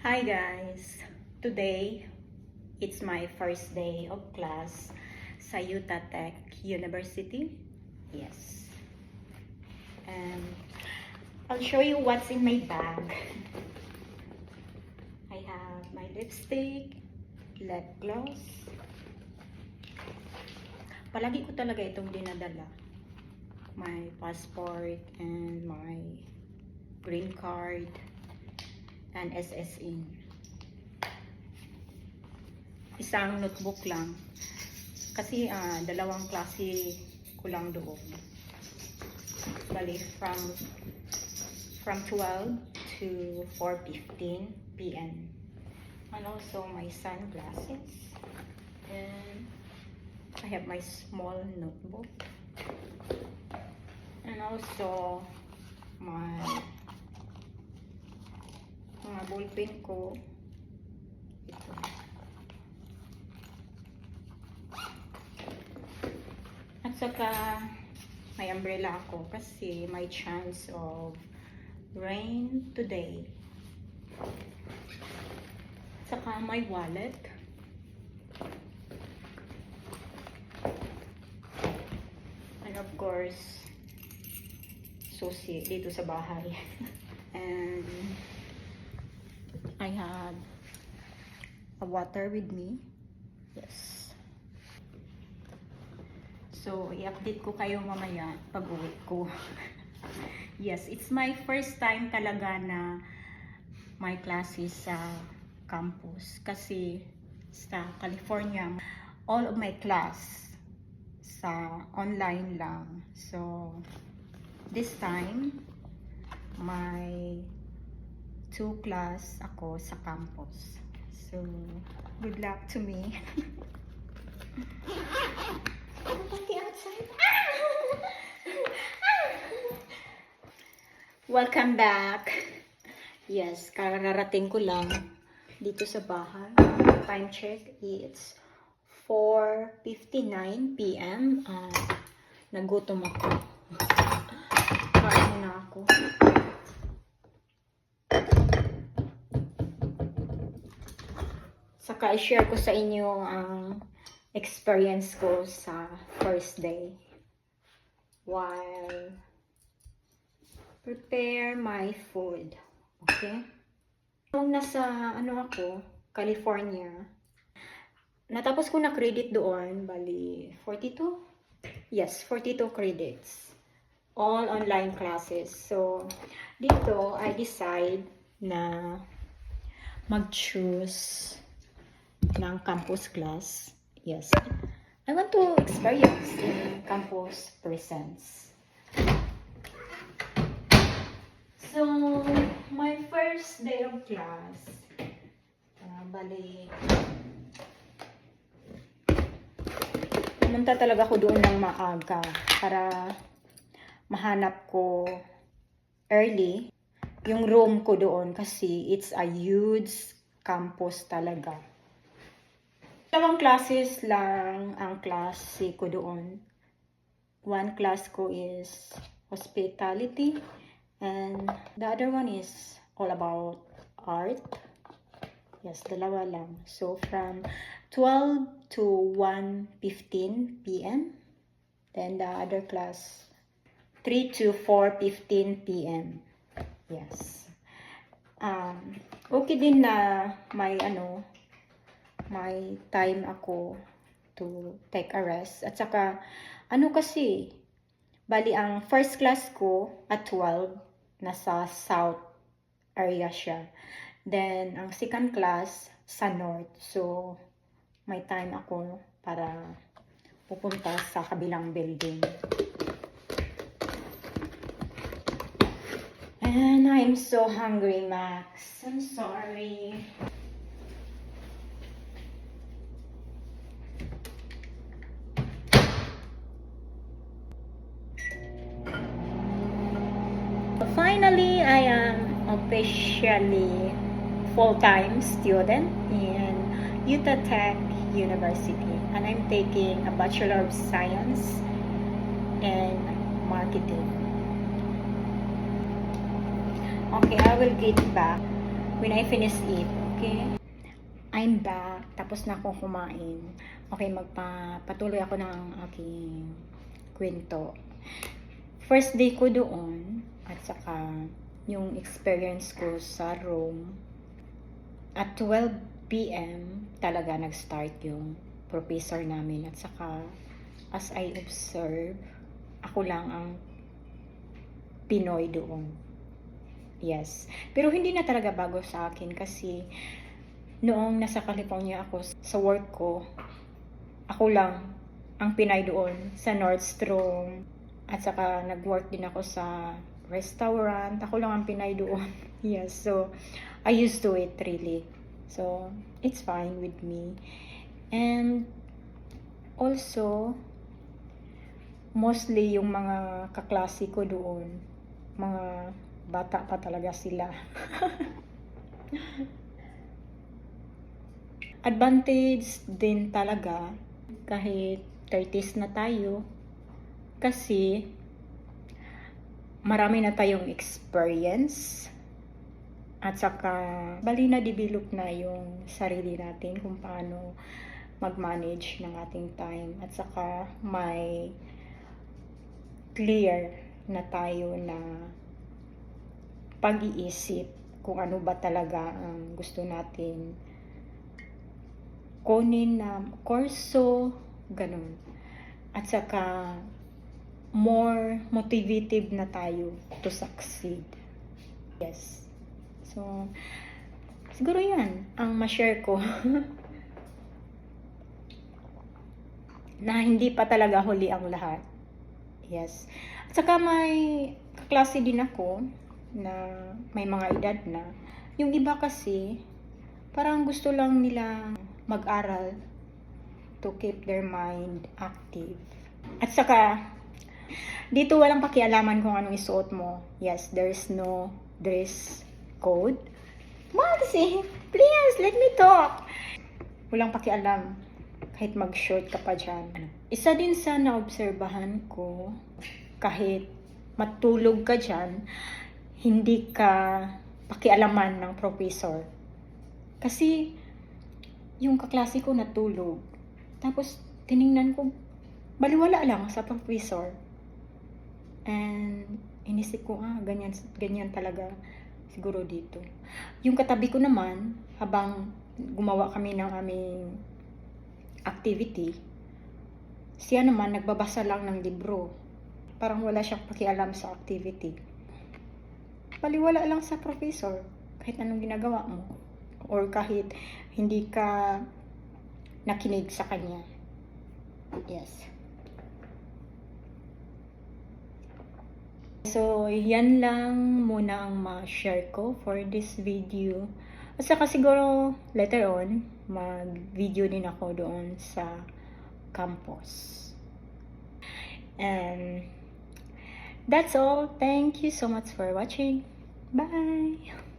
Hi guys! Today, it's my first day of class sa Utah Tech University. Yes. And I'll show you what's in my bag. I have my lipstick, lip gloss. Palagi ko talaga itong dinadala. My passport and my green card and SSN. Isang notebook lang. Kasi dalawang klase ko lang doon. Bali, from 12 to 4:15 p.m. And also my sunglasses. And I have my small notebook. And also my mga ballpen ko. Ito. At saka may umbrella ako kasi may chance of rain today. At saka my wallet. And of course, susi dito sa bahay. And I have a water with me. Yes. So, i-update ko kayo mamaya pag uwi ko. Yes, it's my first time talaga na may classes sa campus. Kasi sa California, all of my class sa online lang. So, this time, my 2 class ako sa campus. So, good luck to me. Welcome back. Yes, kararating ko lang dito sa bahay. Time check, it's 4:59 p.m. Nagutom ako. Kain na ako. Saka i-share ko sa inyo ang experience ko sa first day while prepare my food. Okay? Nung nasa ako, California, natapos ko na credit doon, bali 42? Yes, 42 credits. All online classes. So, dito I decide na mag-choose ng campus class. Yes. I want to experience in campus presence. So, my first day of class, bali, pumunta talaga ako doon ng maaga para mahanap ko early yung room ko doon kasi it's a huge campus talaga. Dalawang classes lang ang klase ko doon. One class ko is hospitality and the other one is all about art. Yes, dalawa lang. So from 12 to 1:15 p.m. Then the other class 3 to 4:15 p.m. Yes. Okay din na may may time ako to take a rest. At saka, kasi, bali ang first class ko at 12, nasa south area siya. Then, ang second class, sa north. So, may time ako para pupunta sa kabilang building. And I'm so hungry, Max. I'm sorry. Finally, I am officially full-time student in Utah Tech University, and I'm taking a Bachelor of Science in Marketing. Okay, I will get back when I finish it. Okay? I'm back. Tapos na akong kumain. Okay, magpatuloy ako ng aking kwento. First day ko doon, at saka yung experience ko sa Rome, at 12 p.m. talaga nag-start yung professor namin. At saka, as I observe, ako lang ang Pinoy doon. Yes. Pero hindi na talaga bago sa akin kasi noong nasa California ako sa work ko, ako lang ang Pinay doon sa Nordstrom. At saka nag-work din ako sa restaurant. Ako lang ang Pinay doon. Yes, so I used to it really. So it's fine with me. And also, mostly yung mga kaklase ko doon, mga bata pa talaga sila. Advantage din talaga kahit 30s na tayo kasi marami na tayong experience at saka bali na develop na yung sarili natin kung paano mag-manage ng ating time at saka may clear na tayo na pag-iisip kung ano ba talaga ang gusto natin kunin na kurso, ganun. At saka, more motivated na tayo to succeed. Yes. So, siguro yan ang ma-share ko. Na hindi pa talaga huli ang lahat. Yes. At saka may kaklase din ako na may mga edad na. Yung iba kasi, parang gusto lang nila mag-aral to keep their mind active. At saka, dito walang pakialaman kung anong isuot mo. Yes, there's no dress code. Maxi, please, let me talk. Walang pakialam. Kahit mag-short ka pa dyan. Isa din sa naobserbahan ko, kahit matulog ka dyan, hindi ka pakialaman ng professor. Kasi, yung kaklase ko natulog. Tapos, tiningnan ko, baliwala lang sa professor. And, inisip ko, ganyan talaga siguro dito. Yung katabi ko naman, habang gumawa kami ng aming activity, siya naman nagbabasa lang ng libro. Parang wala siyang pakialam sa activity. Baliwala lang sa professor, kahit anong ginagawa mo. Or kahit hindi ka nakinig sa kanya. Yes. So, yan lang muna ang ma-share ko for this video. At saka siguro later on, mag-video din ako doon sa campus. And that's all. Thank you so much for watching. Bye!